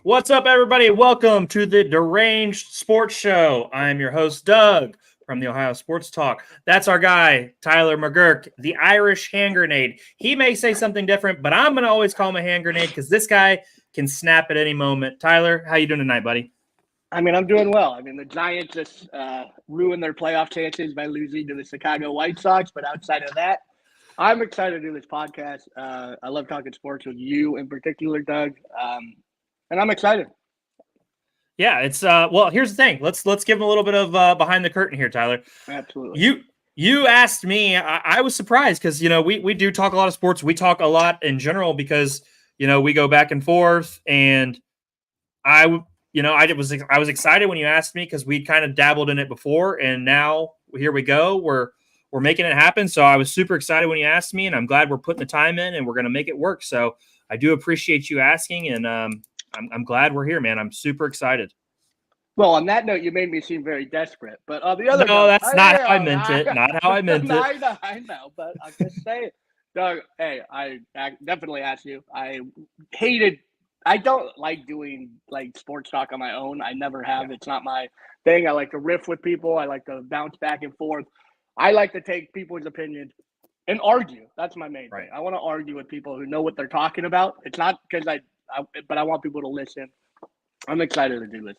What's up, everybody? Welcome to the Deranged Sports Show. I'm your host, Doug, from the Ohio Sports Talk. That's our guy, Tyler McGurk, the Irish hand grenade. He may say something different, but I'm going to always call him a hand grenade because this guy can snap at any moment. Tyler, how you doing tonight, buddy? I'm doing well. The Giants just ruined their playoff chances by losing to the Chicago White Sox, but outside of that, I'm excited to do this podcast. I love talking sports with you in particular, Doug. And I'm excited. Yeah, it's well, here's the thing. Let's give him a little bit of behind the curtain here, Tyler. Absolutely. You asked me. I was surprised because we do talk a lot of sports. We talk a lot in general because we go back and forth. And I was excited when you asked me because we'd kind of dabbled in it before, and now here we go. We're making it happen. So I was super excited when you asked me, and I'm glad we're putting the time in and we're going to make it work. So I do appreciate you asking, and I'm glad we're here, man. I'm super excited. Well, on that note, you made me seem very desperate. But on the other note, that's not how I meant it. Not how I meant it. I know, but I'm just saying. Doug, hey, I definitely asked you. I don't like doing sports talk on my own. I never have. Yeah. It's not my thing. I like to riff with people. I like to bounce back and forth. I like to take people's opinions and argue. That's my main thing. I want to argue with people who know what they're talking about. It's not because but I want people to listen. I'm excited to do this.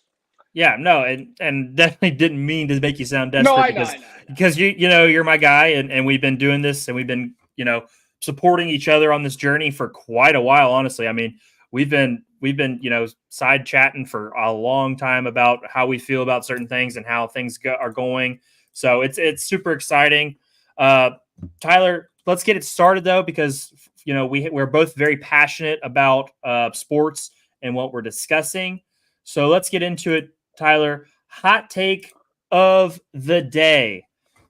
Yeah, no, and definitely didn't mean to make you sound desperate. I know. Because you're my guy, and we've been doing this, and we've been supporting each other on this journey for quite a while. Honestly, we've been side chatting for a long time about how we feel about certain things and how things are going. So it's super exciting. Tyler, let's get it started though, because we're both very passionate about sports and what we're discussing. So let's get into it, Tyler. Hot take of the day.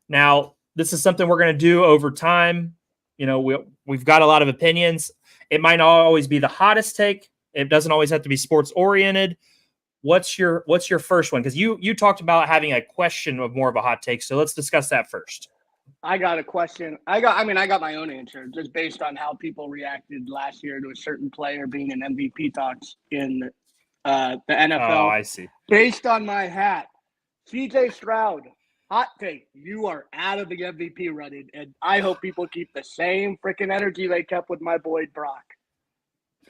Now, this is something we're going to do over time. We've got a lot of opinions. It might not always be the hottest take. It doesn't always have to be sports oriented. What's your first one? Because you talked about having a question of more of a hot take. So let's discuss that first. I got a question. I got my own answer just based on how people reacted last year to a certain player being in MVP talks in the NFL. Oh, I see. Based on my hat, CJ Stroud, hot take. You are out of the MVP running, and I hope people keep the same freaking energy they kept with my boy Brock.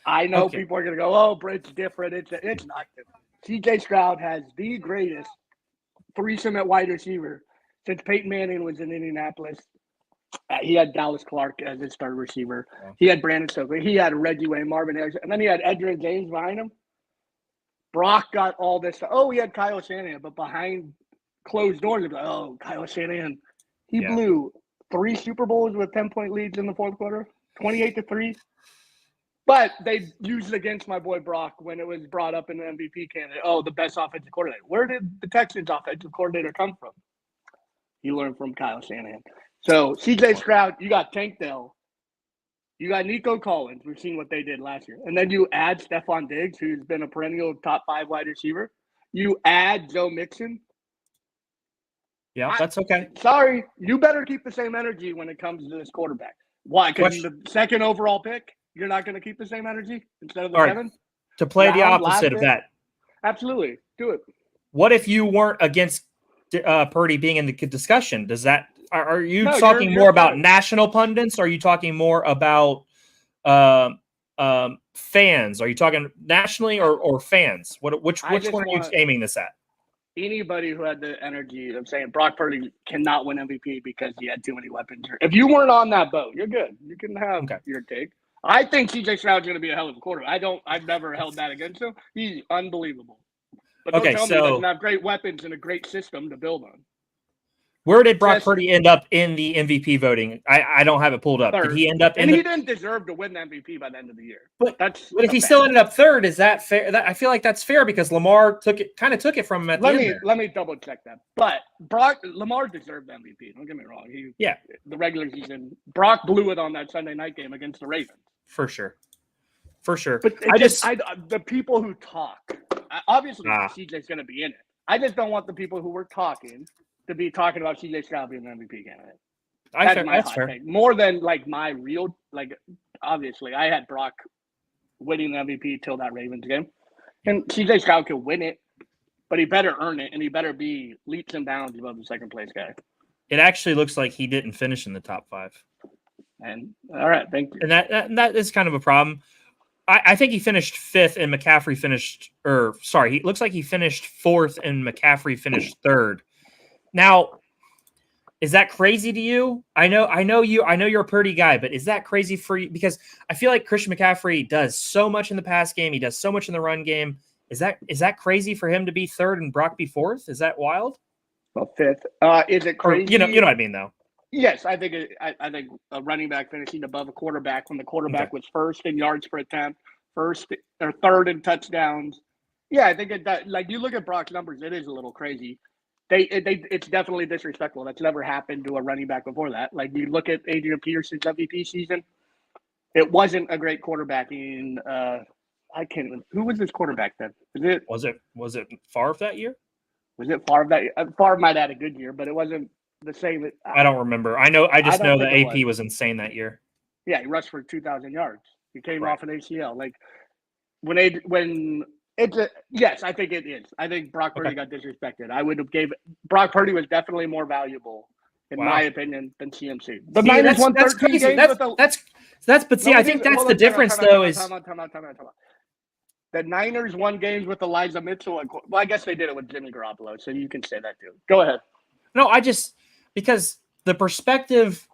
I know people are going to go, oh, Britt's different. It's not different. CJ Stroud has the greatest threesome at wide receiver since Peyton Manning was in Indianapolis. He had Dallas Clark as his third receiver. Yeah. He had Brandon Stokely. He had Reggie Wayne, Marvin Harrison. And then he had Edgerrin James behind him. Brock got all this. Oh, he had Kyle Shanahan. But behind closed doors, it was like, oh, Kyle Shanahan. He blew 3 Super Bowls with 10-point leads in the fourth quarter, 28-3. But they used it against my boy Brock when it was brought up in the MVP candidate. Oh, the best offensive coordinator. Where did the Texans offensive coordinator come from? He learned from Kyle Shanahan. So, CJ Stroud, you got Tank Dell. You got Nico Collins. We've seen what they did last year. And then you add Stephon Diggs, who's been a perennial top 5 wide receiver. You add Joe Mixon. Yeah, that's okay. Sorry, you better keep the same energy when it comes to this quarterback. Why? Because the second overall pick, you're not going to keep the same energy instead of the 7th? To play the opposite of that. Absolutely. Do it. What if you weren't against Purdy being in the discussion? Does that are you talking more about national pundits? Or are you talking more about fans? Are you talking nationally or fans? Which one are you aiming this at? Anybody who had the energy of saying Brock Purdy cannot win MVP because he had too many weapons. If you weren't on that boat, you're good. You can have your take. I think CJ Stroud's going to be a hell of a quarterback. I've never held that against him. He's unbelievable. But don't tell me he doesn't have great weapons and a great system to build on. Where did Brock Purdy end up in the MVP voting? I don't have it pulled up. Third. Did he end up he didn't deserve to win the MVP by the end of the year. But if he still ended up third, is that fair? I feel like that's fair because Lamar took it from him at the end. Let me double check that. But Lamar deserved the MVP. Don't get me wrong. The regular season, Brock blew it on that Sunday night game against the Ravens. For sure. But the people who talk, obviously CJ's going to be in it. I just don't want the people who were talking to be talking about CJ Stroud being an MVP candidate. That's fair. Take. More than my real, obviously I had Brock winning the MVP till that Ravens game. And CJ Stroud could win it, but he better earn it, and he better be leaps and bounds above the second place guy. It actually looks like he didn't finish in the top 5. And all right, thank you. And that is kind of a problem. I think he finished 5th, and McCaffrey finished, he looks like he finished 4th, and McCaffrey finished 3rd. Now, is that crazy to you? I know you're a pretty guy, but is that crazy for you? Because I feel like Christian McCaffrey does so much in the pass game. He does so much in the run game. Is that crazy for him to be 3rd and Brock be 4th? Is that wild? Well, 5th. Is it crazy? Or, you know what I mean, though. Yes, I think a running back finishing above a quarterback when the quarterback was 1st in yards per attempt, 1st or 3rd in touchdowns. Yeah, I think like you look at Brock's numbers, it is a little crazy. It's definitely disrespectful. That's never happened to a running back before that. Like you look at Adrian Peterson's MVP season, it wasn't a great quarterbacking. Who was his quarterback then? Was it Favre that year? Was it Favre that year? Favre might have had a good year, but it wasn't the same. I don't remember. I just know the AP was insane that year. Yeah, he rushed for 2,000 yards. He came off an ACL. Like yes, I think it is. I think Brock Purdy got disrespected. I would have Brock Purdy was definitely more valuable, in my opinion, than CMC. The Niners won 13 games with I think that's the difference, though. Time out. The Niners won games with Elijah Mitchell. Well, I guess they did it with Jimmy Garoppolo, so you can say that too. Go ahead. No, because the perspective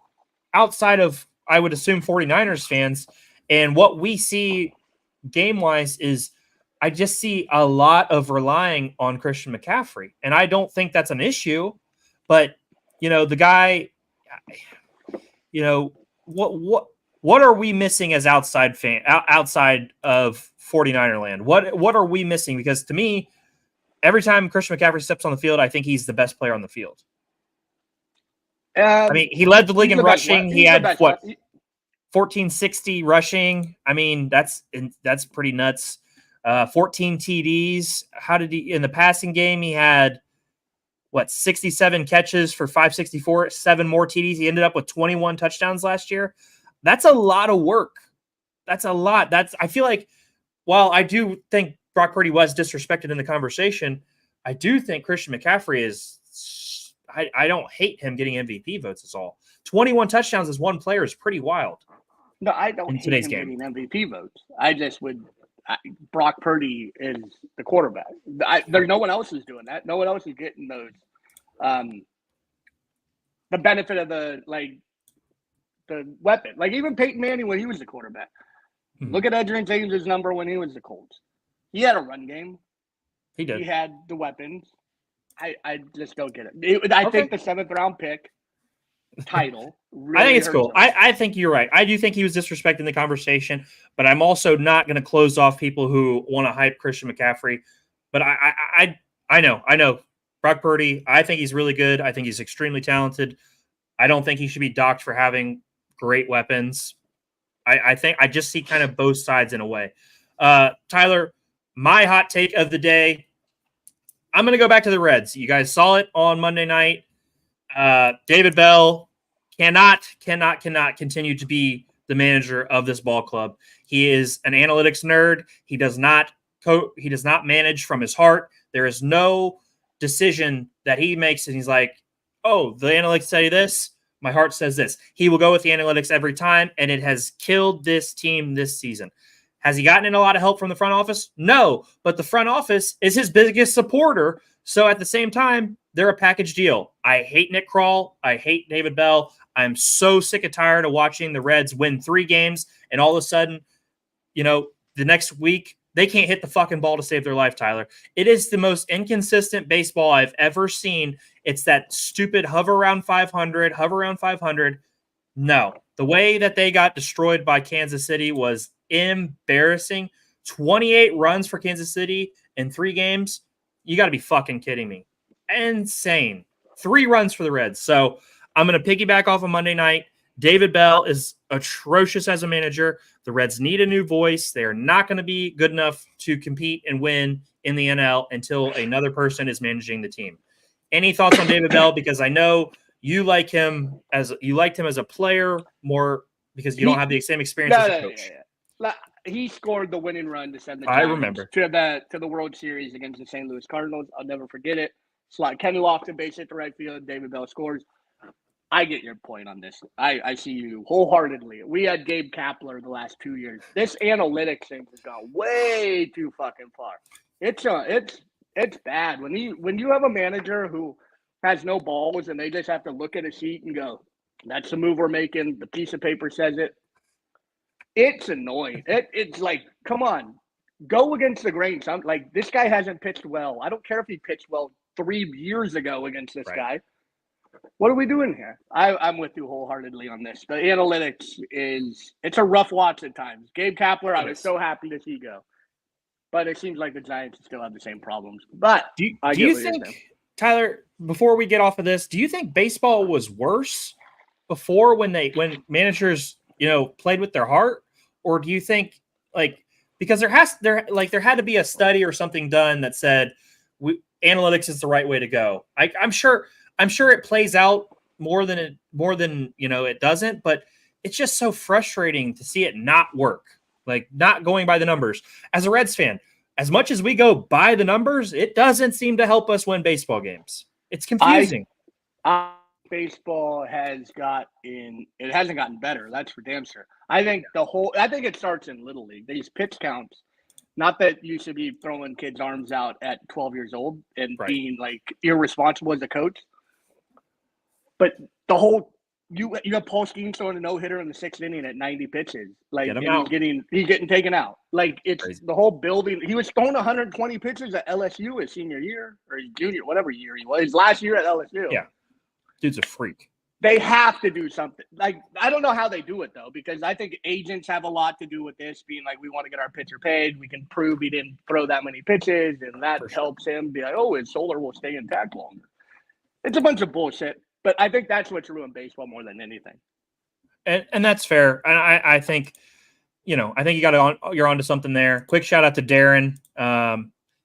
outside of, I would assume, 49ers fans and what we see game-wise is I just see a lot of relying on Christian McCaffrey. And I don't think that's an issue, but, the guy, what are we missing as outside of 49er land? What are we missing? Because to me, every time Christian McCaffrey steps on the field, I think he's the best player on the field. I mean, he led the league in rushing. He had 1460 rushing. I mean, that's pretty nuts. 14 TDs. How did he in the passing game? He had 67 catches for 564, 7 more TDs. He ended up with 21 touchdowns last year. That's a lot of work. That's a lot. I feel like while I do think Brock Purdy was disrespected in the conversation, I do think Christian McCaffrey is. I don't hate him getting MVP votes at all. 21 touchdowns as one player is pretty wild. No, I don't hate him getting MVP votes. I just would. Brock Purdy is the quarterback. There's no one else who's doing that. No one else is getting those. The benefit of the weapon. Like even Peyton Manning when he was the quarterback. Mm-hmm. Look at Adrian James' number when he was the Colts. He had a run game. He did. He had the weapons. I just don't get it. I think the 7th round pick title. Really I think it's cool. I think you're right. I do think he was disrespecting the conversation, but I'm also not going to close off people who want to hype Christian McCaffrey. But I know Brock Purdy. I think he's really good. I think he's extremely talented. I don't think he should be docked for having great weapons. I think I just see kind of both sides in a way. Tyler, my hot take of the day. I'm going to go back to the Reds. You guys saw it on Monday night. David Bell cannot continue to be the manager of this ball club. He is an analytics nerd. He does not manage from his heart. There is no decision that he makes and he's like, oh, the analytics say this. My heart says this. He will go with the analytics every time, and it has killed this team this season. Has he gotten in a lot of help from the front office? No, but the front office is his biggest supporter. So at the same time, they're a package deal. I hate Nick Kroll. I hate David Bell. I'm so sick and tired of watching the Reds win 3 games, and all of a sudden, the next week, they can't hit the fucking ball to save their life, Tyler. It is the most inconsistent baseball I've ever seen. It's that stupid hover around 500. No. The way that they got destroyed by Kansas City was embarrassing. 28 runs for Kansas City in 3 games. You got to be fucking kidding me. Insane. 3 runs for the Reds. So I'm going to piggyback off of Monday night. David Bell is atrocious as a manager. The Reds need a new voice. They are not going to be good enough to compete and win in the NL until another person is managing the team. Any thoughts on David Bell? Because I know you liked him as a player more because you don't have the same experience as a coach. he scored the winning run to send the I Giants remember. to the World Series against the St. Louis Cardinals. I'll never forget it. Slot Kenny Lofton base hit the right field. David Bell scores. I get your point on this. I see you wholeheartedly. We had Gabe Kapler the last 2 years. This analytics thing has gone way too fucking far. It's bad when you have a manager who has no balls and they just have to look at a sheet and go, "That's the move we're making." The piece of paper says it. It's annoying. It's like, come on, go against the grain. Like, this guy hasn't pitched well. I don't care if he pitched well 3 years ago against this guy. What are we doing here? I'm with you wholeheartedly on this. The analytics it's a rough watch at times. Gabe Kapler, I was so happy to see go. But it seems like the Giants still have the same problems. But do you think, Tyler, before we get off of this, do you think baseball was worse before when managers, played with their heart? Or do you think, because there had to be a study or something done that said analytics is the right way to go. I'm sure it plays out more than it doesn't, but it's just so frustrating to see it not work, like not going by the numbers. As a Reds fan, as much as we go by the numbers, it doesn't seem to help us win baseball games. It's confusing. Baseball hasn't gotten better. That's for damn sure. I think it starts in Little League. These pitch counts, not that you should be throwing kids' arms out at 12 years old and being like irresponsible as a coach. But the whole you have Paul Skeens throwing a no-hitter in the 6th inning at 90 pitches. Like, he's getting taken out. Like, it's crazy. The whole building. He was throwing 120 pitches at LSU his senior year or his junior, whatever year he was. His last year at LSU. Yeah. Dude's a freak. They have to do something. Like, I don't know how they do it, though, because I think agents have a lot to do with this, being like, we want to get our pitcher paid. We can prove he didn't throw that many pitches, and that helps him be like, oh, his shoulder will stay intact longer. It's a bunch of bullshit. But I think that's what's ruined baseball more than anything. And that's fair. And I think, you're onto something there. Quick shout out to Darren.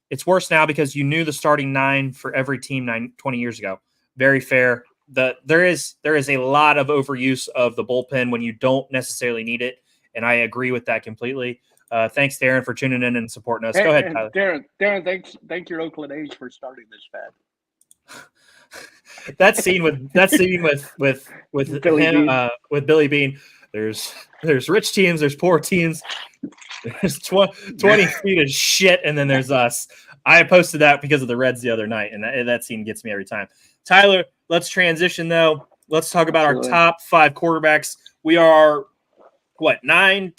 It's worse now because you knew the starting 9 for every team 20 years ago. Very fair. There is a lot of overuse of the bullpen when you don't necessarily need it. And I agree with that completely. Thanks, Darren, for tuning in and supporting us. Go ahead, Tyler. Darren, thanks your Oakland A's for starting this fad. That scene with Billy him, with Billy Bean. There's rich teams, there's poor teams, there's 20 feet of shit, and then there's us. I posted that because of the Reds the other night, and that scene gets me every time. Tyler, let's transition though. Let's talk about our top 5 quarterbacks. We are 10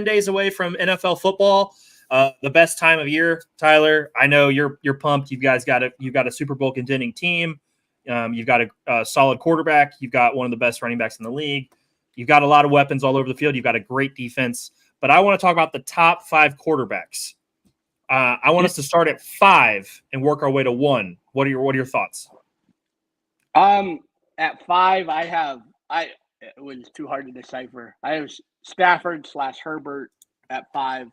days away from NFL football. The best time of year, Tyler. I know you're pumped. You've got a Super Bowl contending team. You've got a solid quarterback. You've got one of the best running backs in the league. You've got a lot of weapons all over the field. You've got a great defense. But I want to talk about the top 5 quarterbacks. I want us to start at 5 and work our way to 1. What are your thoughts? At 5, it was too hard to decipher. I have Stafford/Herbert at 5.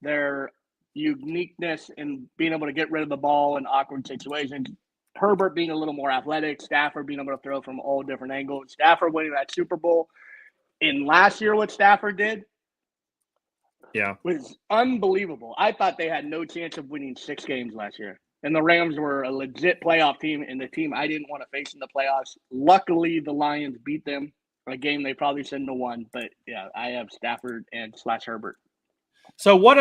Their uniqueness in being able to get rid of the ball in awkward situations. Herbert being a little more athletic, Stafford being able to throw from all different angles. Stafford winning that Super Bowl. In last year, what Stafford did was unbelievable. I thought they had no chance of winning 6 games last year. And the Rams were a legit playoff team and the team I didn't want to face in the playoffs. Luckily, the Lions beat them, a game they probably shouldn't have won. But, yeah, I have Stafford /Herbert. So what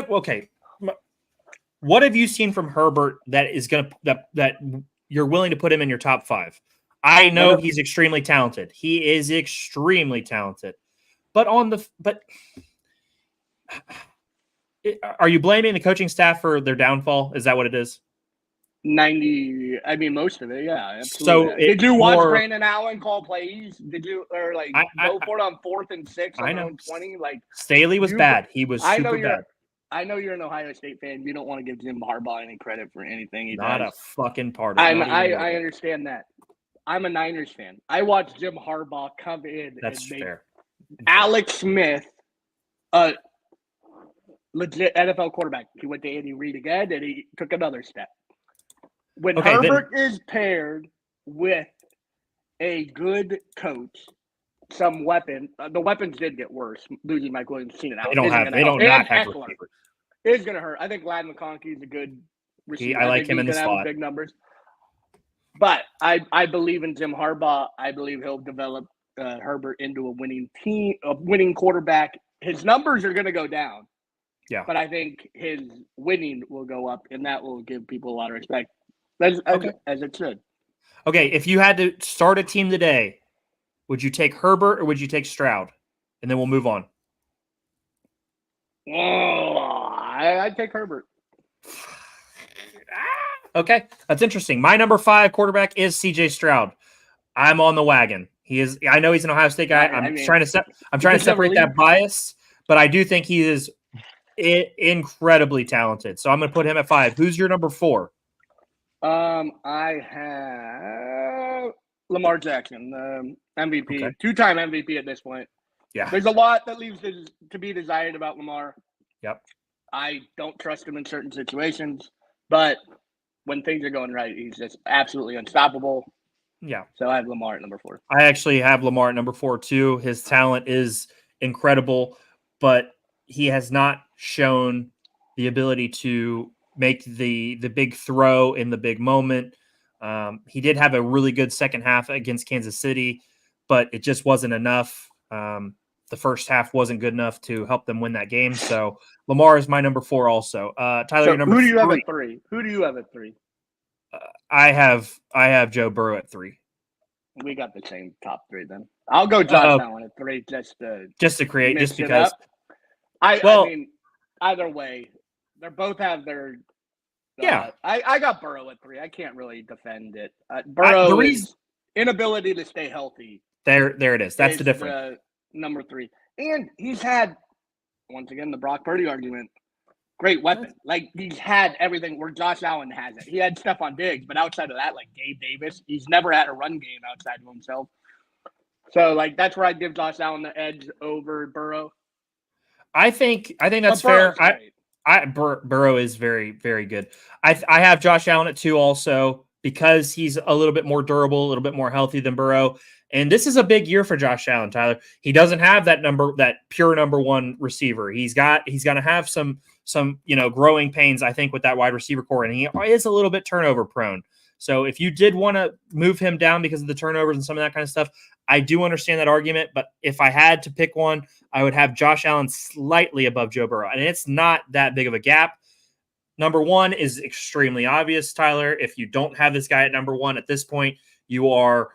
have you seen from Herbert that is that you're willing to put him in your top 5? I know he's extremely talented. He is extremely talented. But are you blaming the coaching staff for their downfall? Is that what it is? 90. I mean, most of it, yeah. Absolutely. So did you watch Brandon Allen call plays? Did you go for it on 4th and 6 on their own 20? Like, Staley was bad. He was super bad. I know you're an Ohio State fan. You don't want to give Jim Harbaugh any credit for anything he does. Not a fucking part of it. I understand that. I'm a Niners fan. I watched Jim Harbaugh come in and make Alex Smith a legit NFL quarterback. He went to Andy Reid again, and he took another step. When Herbert is paired with a good coach, some weapon. The weapons did get worse. Losing Mike Williams, seen it out. They don't not have receivers. It's going to hurt. I think Ladd McConkey is a good receiver. I like him in the slot. Big numbers. But I believe in Jim Harbaugh. I believe he'll develop Herbert into a winning quarterback. His numbers are going to go down. Yeah. But I think his winning will go up, and that will give people a lot of respect, as it should. Okay, if you had to start a team today, would you take Herbert or would you take Stroud? And then we'll move on. Oh, I'd take Herbert. Okay, that's interesting. My number 5 quarterback is C.J. Stroud. I'm on the wagon. He is. I know he's an Ohio State guy. I'm trying to separate that bias, but I do think he is incredibly talented. So I'm going to put him at 5. Who's your number 4? I have Lamar Jackson, MVP, Okay. 2-time MVP at this point. Yeah, there's a lot that leaves to be desired about Lamar. Yep. I don't trust him in certain situations, but when things are going right, he's just absolutely unstoppable. Yeah. So I have Lamar at number 4. I actually have Lamar at number 4 too. His talent is incredible, but he has not shown the ability to make the big throw in the big moment. He did have a really good second half against Kansas City, but it just wasn't enough. The first half wasn't good enough to help them win that game. So Lamar is my number 4 also. Tyler, so your number 3. Who do you have at 3? Who do you have at 3? I have Joe Burrow at 3. We got the same top 3 then. I'll go Josh Allen at 3 just to create, just because. I mean, either way, they both have their. I got Burrow at 3. I can't really defend it. Burrow's inability to stay healthy. There it is. That's the difference. Number 3, and he's had once again the Brock Purdy argument. Great weapon. Like, he's had everything where Josh Allen has it. He had Stephon Diggs, but outside of that, like Gabe Davis, he's never had a run game outside of himself. So, like, that's where I'd give Josh Allen the edge over Burrow. I think that's fair. Burrow is very, very good. I have Josh Allen at 2 also because he's a little bit more durable, a little bit more healthy than Burrow. And this is a big year for Josh Allen, Tyler. He doesn't have that pure number 1 receiver. He's going to have some growing pains, I think, with that wide receiver core, and he is a little bit turnover prone. So if you did want to move him down because of the turnovers and some of that kind of stuff, I do understand that argument. But if I had to pick one, I would have Josh Allen slightly above Joe Burrow, and it's not that big of a gap. Number 1 is extremely obvious, Tyler. If you don't have this guy at number 1 at this point, you are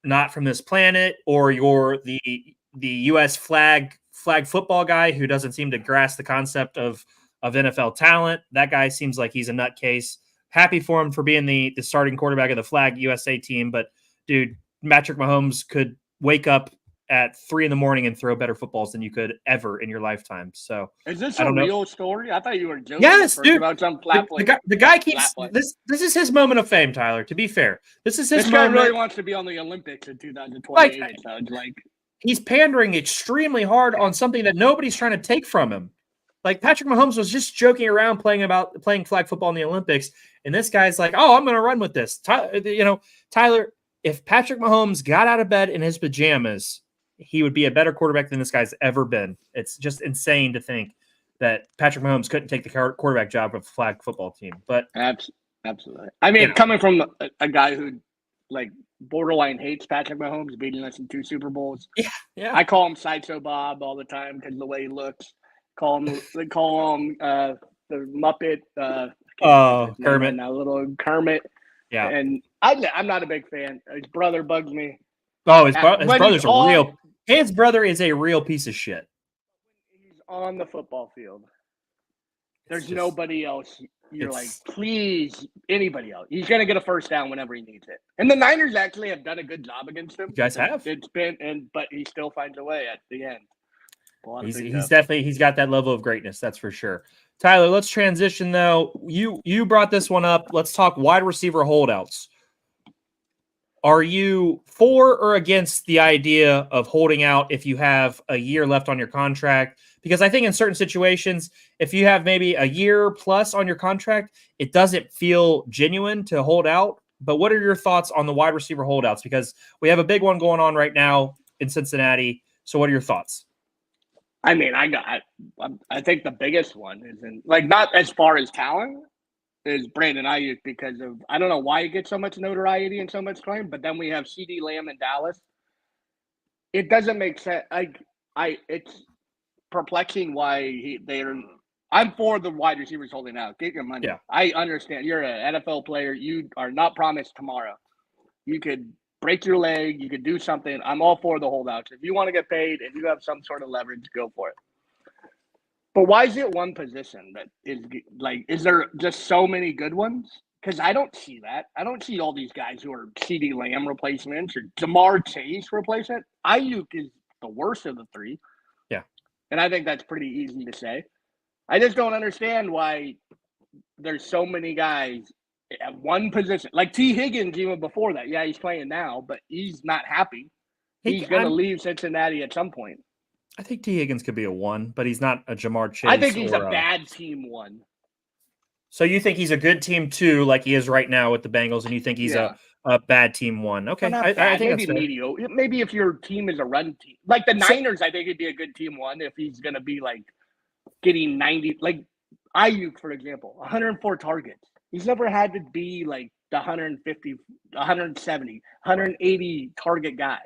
not from this planet, or you're the U.S. flag football guy who doesn't seem to grasp the concept of NFL talent. That guy seems like he's a nutcase. Happy for him for being the starting quarterback of the flag USA team, but dude, Patrick Mahomes could wake up at 3 a.m. and throw better footballs than you could ever in your lifetime. So is this a real story? I thought you were joking. Yes, dude. About some the guy keeps this is his moment of fame, Tyler. To be fair, this is his moment. This guy really wants to be on the Olympics in 2028. It sounds like he's pandering extremely hard on something that nobody's trying to take from him. Like, Patrick Mahomes was just joking around playing flag football in the Olympics, and this guy's like, "Oh, I'm going to run with this." Tyler, if Patrick Mahomes got out of bed in his pajamas, he would be a better quarterback than this guy's ever been. It's just insane to think that Patrick Mahomes couldn't take the quarterback job of a flag football team. But absolutely. I mean, coming from a guy who like borderline hates Patrick Mahomes, beating us in 2 Super Bowls. Yeah. I call him Sideshow Bob all the time because of the way he looks. They call him the Muppet. Kermit. Now, little Kermit. Yeah. And I'm not a big fan. His brother bugs me. Oh, his brother's his brother is a real piece of shit. He's on the football field. There's nobody else. You're like, please, anybody else. He's going to get a first down whenever he needs it. And the Niners actually have done a good job against him. You guys have. But he still finds a way at the end. He's got that level of greatness, that's for sure. Tyler, let's transition though. You brought this one up. Let's talk wide receiver holdouts. Are you for or against the idea of holding out if you have a year left on your contract? Because I think in certain situations, if you have maybe a year plus on your contract, it doesn't feel genuine to hold out. But what are your thoughts on the wide receiver holdouts? Because we have a big one going on right now in Cincinnati. So what are your thoughts? I mean, I think the biggest one is not as far as talent is Brandon Ayuk because of I don't know why he gets so much notoriety and so much claim, but then we have CeeDee Lamb in Dallas. It doesn't make sense. It's perplexing why they're. I'm for the wide receivers holding out. Get your money. Yeah. I understand. You're an NFL player. You are not promised tomorrow. You could break your leg. You could do something. I'm all for the holdouts. If you want to get paid and you have some sort of leverage, go for it. But why is it one position that is there just so many good ones? Because I don't see that. I don't see all these guys who are CeeDee Lamb replacements or Jamar Chase replacement. Ayuk is the worst of the three. Yeah. And I think that's pretty easy to say. I just don't understand why there's so many guys at one position. Like T. Higgins even before that. Yeah, he's playing now, but he's not happy. He's going to leave Cincinnati at some point. I think T. Higgins could be a 1, but he's not a Jamar Chase. I think he's a bad team 1. So you think he's a good team 2 like he is right now with the Bengals, and you think he's a bad team 1. Okay, I think maybe mediocre. Maybe if your team is a run team. Like the Niners, I think it'd be a good team 1 if he's going to be like getting 90. Like Ayuk, for example, 104 targets. He's never had to be like the 150, 170, 180 target guy.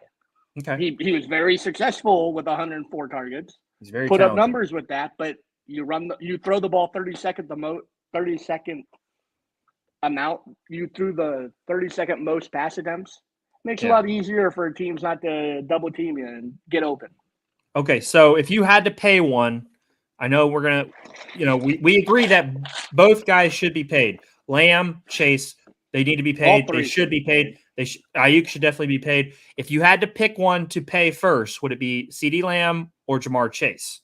Okay. He was very successful with 104 targets. He's very put talented. Up numbers with that, but you throw the ball 30-second amount. You threw the 30-second most pass attempts. Makes it a lot easier for teams not to double team you and get open. Okay, so if you had to pay one, I know we're gonna, we agree that both guys should be paid. Lamb, Chase, they need to be paid. They should be paid. Ayuk should definitely be paid. If you had to pick one to pay first, would it be CeeDee Lamb or Jamar Chase?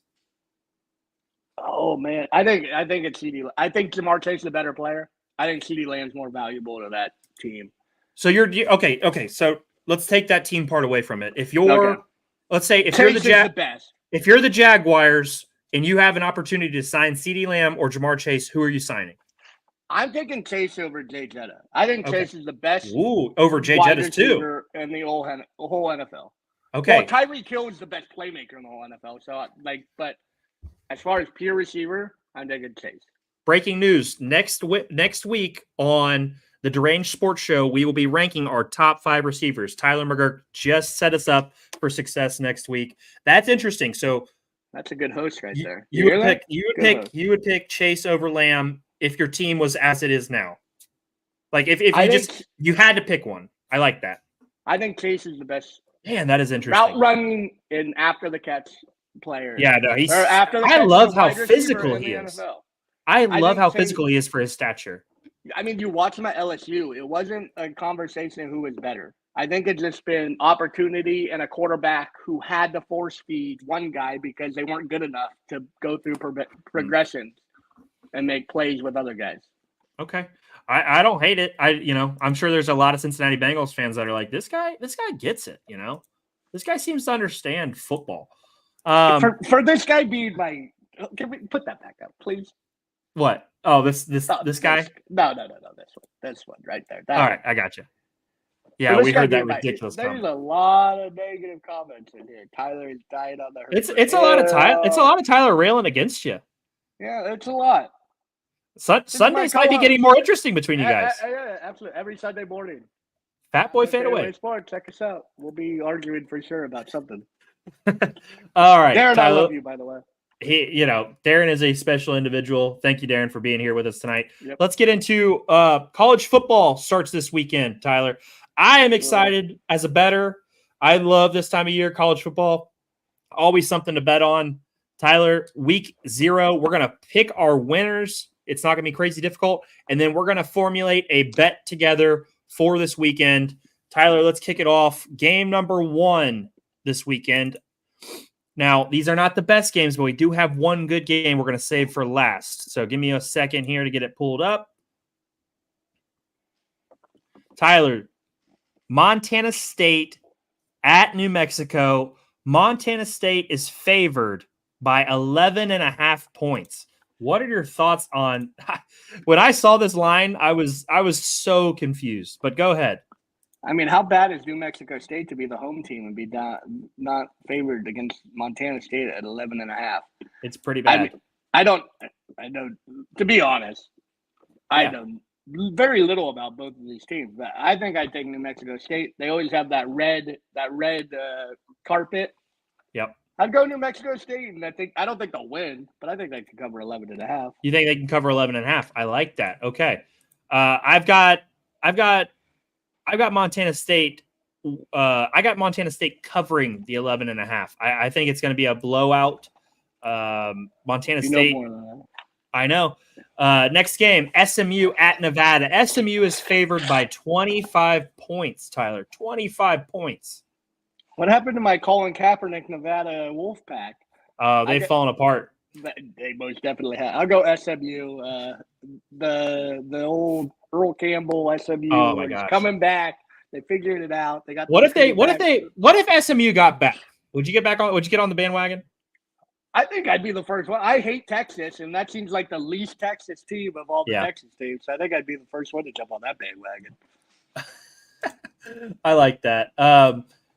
Oh man, I think it's CeeDee. I think Jamar Chase is a better player. I think CeeDee Lamb's more valuable to that team. So you're okay. So let's take that team part away from it. If you're, let's say, if Chase you're if you're the Jaguars and you have an opportunity to sign CeeDee Lamb or Jamar Chase, who are you signing? I'm taking Chase over Jay Jetta. I think Chase is the best. Over Jay Jettas too in the whole NFL. Okay. Well, Tyreek Hill is the best playmaker in the whole NFL. So but as far as pure receiver, I'm taking Chase. Breaking news: next week on the Deranged Sports Show, we will be ranking our top 5 receivers. Tyler McGurk just set us up for success next week. That's interesting. So that's a good host right there. You would pick Chase over Lamb if your team was as it is now. Like if you had to pick one. I like that. I think Chase is the best. Man, that is interesting. Route running and after the catch player. Yeah, no, I love how physical he is. I love how physical he is for his stature. I mean, you watch him at LSU. It wasn't a conversation who was better. I think it's just been opportunity and a quarterback who had to force feed one guy because they weren't good enough to go through progressions and make plays with other guys. Okay. I don't hate it. I'm sure there's a lot of Cincinnati Bengals fans that are like, this guy gets it, This guy seems to understand football. For this guy being like, can we put that back up, please? What? Oh, this guy? No, this one right there. All right, I got you. Yeah, we heard that ridiculous comment. There's a lot of negative comments in here. Tyler is dying on the hurt. It's a lot of Tyler. It's a lot of Tyler railing against you. Yeah, it's a lot. Sundays might be getting more interesting between you guys. Yeah, absolutely. Every Sunday morning. Fat Boy Fade Away. Sport, check us out. We'll be arguing for sure about something. All right, Darren, Tyler, I love you, by the way. Darren is a special individual. Thank you, Darren, for being here with us tonight. Yep. Let's get into college football starts this weekend, Tyler. I am excited as a bettor. I love this time of year, college football. Always something to bet on. Tyler, week 0, we're going to pick our winners. It's not going to be crazy difficult. And then we're going to formulate a bet together for this weekend. Tyler, let's kick it off. Game number 1 this weekend. Now, these are not the best games, but we do have one good game we're going to save for last. So give me a second here to get it pulled up. Tyler, Montana State at New Mexico. Montana State is favored by 11.5 points. What are your thoughts on when I saw this line? I was so confused, but go ahead. I mean, how bad is New Mexico State to be the home team and be not favored against Montana State at 11.5? It's pretty bad. I mean, I don't. To be honest, I know very little about both of these teams, but I think I'd take New Mexico State. They always have that red carpet. Yep. I'd go New Mexico State, and I don't think they'll win, but I think they can cover 11.5. You think they can cover 11.5? I like that. Okay. I've got Montana State. I got Montana State covering the 11.5. I think it's going to be a blowout. Montana State. I know. Next game, SMU at Nevada. SMU is favored by 25 points, Tyler. 25 points. What happened to my Colin Kaepernick Nevada Wolfpack? They've fallen apart. They most definitely have. I'll go SMU. The old Earl Campbell SMU. Oh my gosh, coming back. They figured it out. They got. What if SMU got back? Would you get back on? Would you get on the bandwagon? I think I'd be the first one. I hate Texas, and that seems like the least Texas team of all the Texas teams. So I think I'd be the first one to jump on that bandwagon. I like that.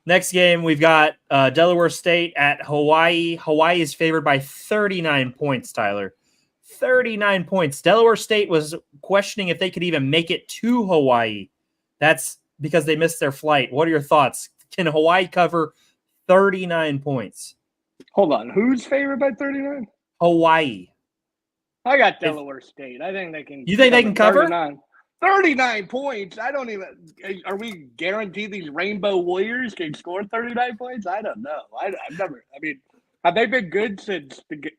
Next game, we've got Delaware State at Hawaii. Hawaii is favored by 39 points, Tyler. 39 points. Delaware State was questioning if they could even make it to Hawaii. That's because they missed their flight. What are your thoughts? Can Hawaii cover 39 points? Hold on. Who's favored by 39? Hawaii. I got Delaware State. I think they can. You think they can cover? 39 points. I don't even. Are we guaranteed these Rainbow Warriors can score 39 points? I don't know. I've never. I mean, have they been good since the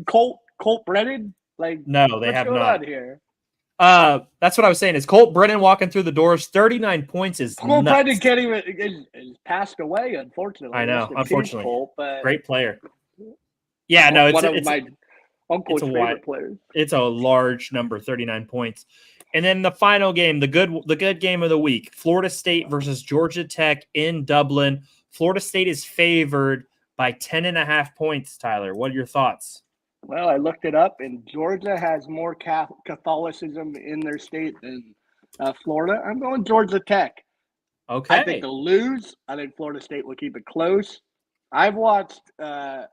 Colt Brennan? Like, no, they have not. On here? That's what I was saying. Is Colt Brennan walking through the doors? 39 points is Colt nuts. Brennan can't even is passed away. Unfortunately, I know. Unfortunately, Colt, but great player. Yeah, no, it's my uncle's favorite players. It's a large number, 39 points. And then the final game, the good game of the week, Florida State versus Georgia Tech in Dublin. Florida State is favored by 10.5 points, Tyler. What are your thoughts? Well, I looked it up, and Georgia has more Catholicism in their state than Florida. I'm going Georgia Tech. Okay. I think they'll lose. I think Florida State will keep it close. I've watched the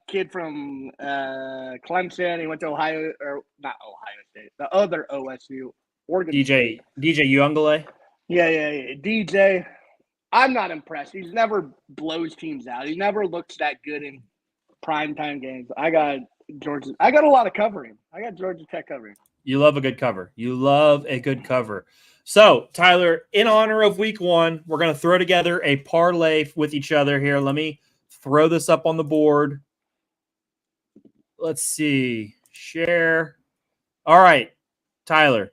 kid from Clemson. He went to Ohio, or not Ohio State, the other OSU, Oregon. DJ Uiagalelei. Yeah. DJ. I'm not impressed. He's never blows teams out. He never looks that good in primetime games. I got Georgia. I got a lot of covering. I got Georgia Tech covering. You love a good cover. You love a good cover. So, Tyler, in honor of week 1, we're going to throw together a parlay with each other here. Let me throw this up on the board. Let's see. Share. All right, Tyler.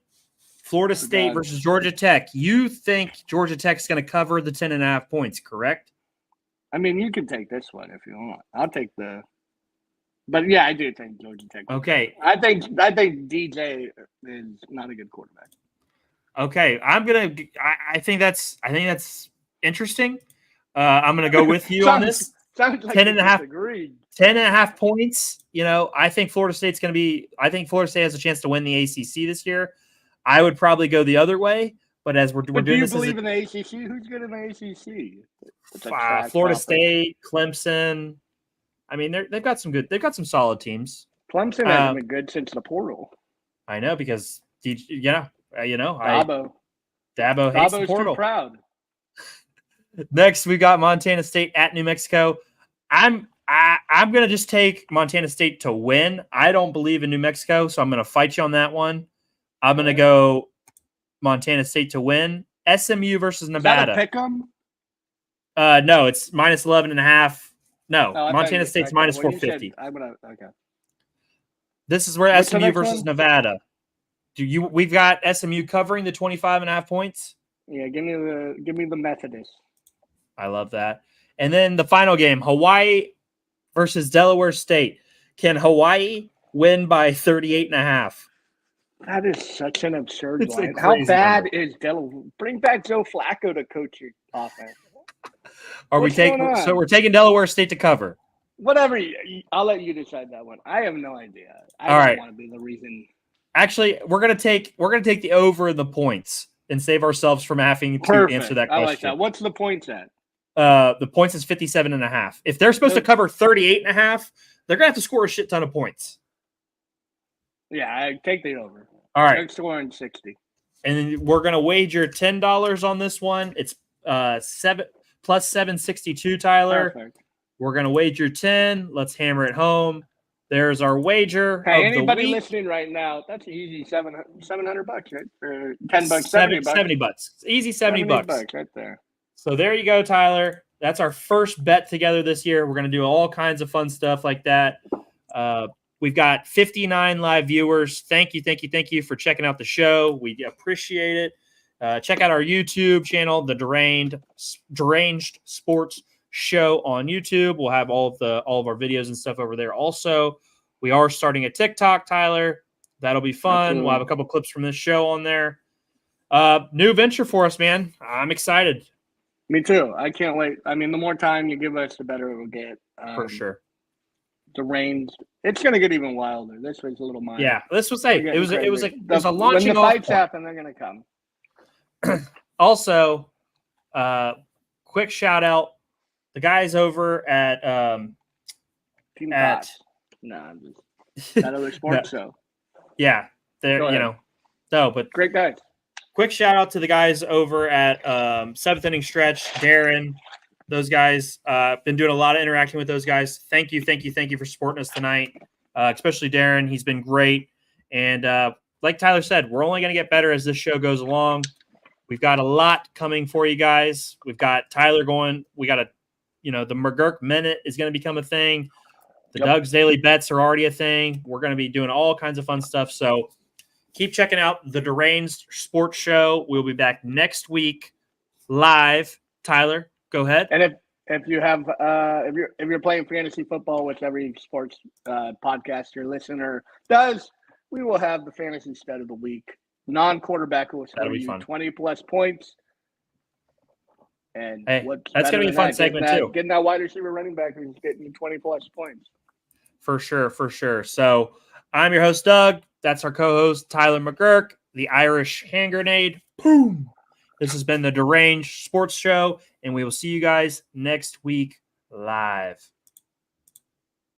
Florida State versus Georgia Tech. You think Georgia Tech's going to cover the 10.5 points, correct? I mean, you can take this one if you want. I'll take the – but, yeah, I do think Georgia Tech. Okay. I think DJ is not a good quarterback. Okay, I think that's interesting. I'm gonna go with you on this. Sounds like 10.5 points. You know, I think Florida State has a chance to win the ACC this year. I would probably go the other way, but as we're doing this, do you believe in the ACC? Who's good in the ACC? Florida State, Clemson. I mean, they've got some solid teams. Clemson hasn't been good since the portal. I know because Dabo hates the portal. Too proud. Next, we got Montana State at New Mexico. I'm gonna just take Montana State to win. I don't believe in New Mexico, so I'm gonna fight you on that one. I'm gonna go Montana State to win. SMU versus Nevada. Is that a pick'em? No, it's minus 11.5. No, Montana State's minus 450. Okay. This is where SMU versus Nevada. We've got SMU covering the 25.5 points. Yeah, give me the Methodist. I love that. And then the final game, Hawaii versus Delaware State. Can Hawaii win by 38.5? That is such an absurd line. How bad is Delaware? Bring back Joe Flacco to coach your offense. We're taking Delaware State to cover. Whatever. I'll let you decide that one. I have no idea. I don't want to be the reason. Actually, we're gonna take the over the points. and save ourselves from having to answer that question. I like that. What's the points at? The points is 57.5. If they're supposed to cover 38.5, they're gonna have to score a shit ton of points. Yeah, I take the over. All right, they're scoring 60. And then we're gonna wager $10 on this one. It's plus 762, Tyler. Perfect. We're gonna wager 10. Let's hammer it home. There's our wager. Hey, anybody listening right now, that's easy $700, right? Or $10, $70. $70. Easy $70 right there. So there you go, Tyler. That's our first bet together this year. We're going to do all kinds of fun stuff like that. We've got 59 live viewers. Thank you for checking out the show. We appreciate it. Check out our YouTube channel, the Deranged Sports Show on YouTube. We'll have all of our videos and stuff over there. Also, we are starting a TikTok, Tyler. That'll be fun. Absolutely. We'll have a couple clips from this show on there. New venture for us, man. I'm excited. Me too. I can't wait. I mean, the more time you give us, the better it will get. For sure. Deranged. It's going to get even wilder. This was a little milder. Yeah, this was it was a launching. When the fights happen, they're going to come. Also, quick shout out the guys over at Team Pots. No, I'm just that other sports show. Yeah, they're but great guys. Quick shout out to the guys over at 7th Inning Stretch, Darren. Those guys, been doing a lot of interacting with those guys. Thank you for supporting us tonight, especially Darren. He's been great. And like Tyler said, we're only going to get better as this show goes along. We've got a lot coming for you guys. We've got Tyler going. We got the McGurk Minute is going to become a thing. The Doug's Daily Bets are already a thing. We're going to be doing all kinds of fun stuff. So keep checking out the Deranged Sports Show. We'll be back next week live. Tyler, go ahead. And if you have if you're playing fantasy football, which every sports podcaster listener does, we will have the fantasy stud of the week. Non-quarterback will score you 20+ points. And hey, that's going to be a fun segment too. Getting that wide receiver running back who's getting you 20+ points. For sure. So I'm your host, Doug. That's our co-host, Tyler McGurk, the Irish hand grenade. Boom. This has been the Deranged Sports Show, and we will see you guys next week live.